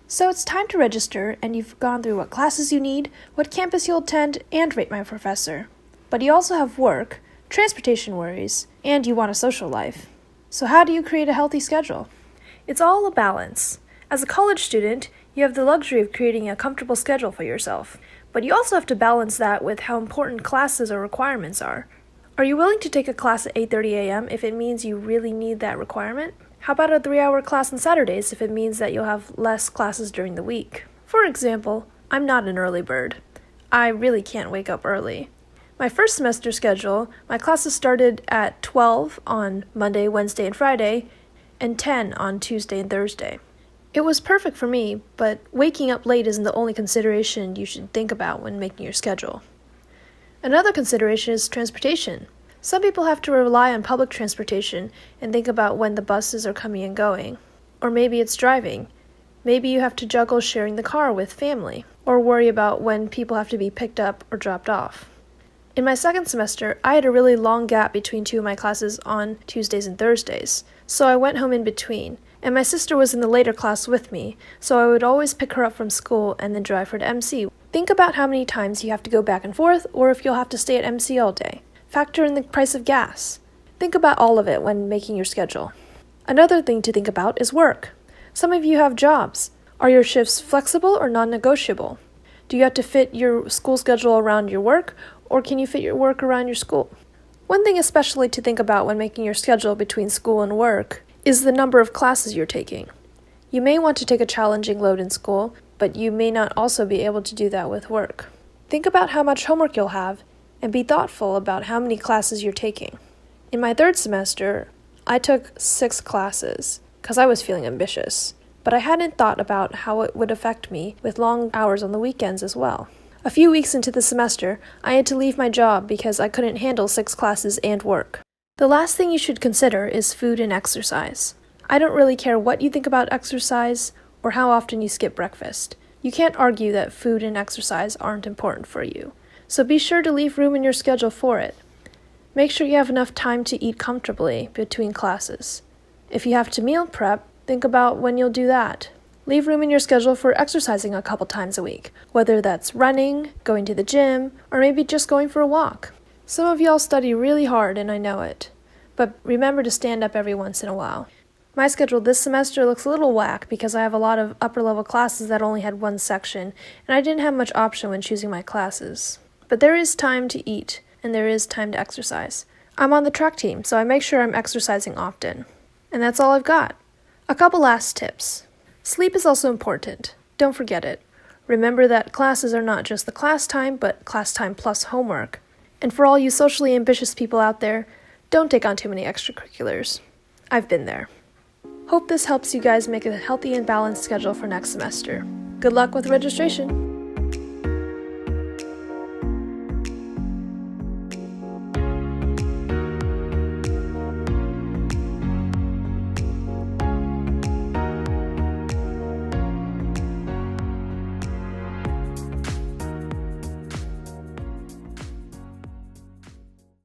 So it's time to register, and you've gone through what classes you need, what campus you'll attend, and rate my professor. But you also have work, transportation worries, and you want a social life. So how do you create a healthy schedule? It's all a balance. As a college student, you have the luxury of creating a comfortable schedule for yourself. But you also have to balance that with how important classes or requirements are. Are you willing to take a class at 8:30 a.m. if it means you really need that requirement? How about a 3-hour class on Saturdays if it means that you'll have less classes during the week? For example, I'm not an early bird. I really can't wake up early. My first semester schedule, my classes started at 12 on Monday, Wednesday, and Friday, and 10 on Tuesday and Thursday. It was perfect for me, but waking up late isn't the only consideration you should think about when making your schedule. Another consideration is transportation. Some people have to rely on public transportation and think about when the buses are coming and going. Or maybe it's driving. Maybe you have to juggle sharing the car with family, or worry about when people have to be picked up or dropped off. In my second semester, I had a really long gap between two of my classes on Tuesdays and Thursdays, so I went home in between, and my sister was in the later class with me, so I would always pick her up from school and then drive her to MC. Think about how many times you have to go back and forth, or if you'll have to stay at MC all day. Factor in the price of gas. Think about all of it when making your schedule. Another thing to think about is work. Some of you have jobs. Are your shifts flexible or non-negotiable? Do you have to fit your school schedule around your work, or can you fit your work around your school? One thing especially to think about when making your schedule between school and work is the number of classes you're taking. You may want to take a challenging load in school, but you may not also be able to do that with work. Think about how much homework you'll have, and be thoughtful about how many classes you're taking. In my third semester, I took 6 classes, because I was feeling ambitious, but I hadn't thought about how it would affect me with long hours on the weekends as well. A few weeks into the semester, I had to leave my job because I couldn't handle 6 classes and work. The last thing you should consider is food and exercise. I don't really care what you think about exercise or how often you skip breakfast. You can't argue that food and exercise aren't important for you, so be sure to leave room in your schedule for it. Make sure you have enough time to eat comfortably between classes. If you have to meal prep, think about when you'll do that. Leave room in your schedule for exercising a couple times a week, whether that's running, going to the gym, or maybe just going for a walk. Some of y'all study really hard, and I know it, but remember to stand up every once in a while. My schedule this semester looks a little whack because I have a lot of upper-level classes that only had one section, and I didn't have much option when choosing my classes. But there is time to eat, and there is time to exercise. I'm on the track team, so I make sure I'm exercising often. And that's all I've got. A couple last tips. Sleep is also important. Don't forget it. Remember that classes are not just the class time, but class time plus homework. And for all you socially ambitious people out there, don't take on too many extracurriculars. I've been there. Hope this helps you guys make a healthy and balanced schedule for next semester. Good luck with registration!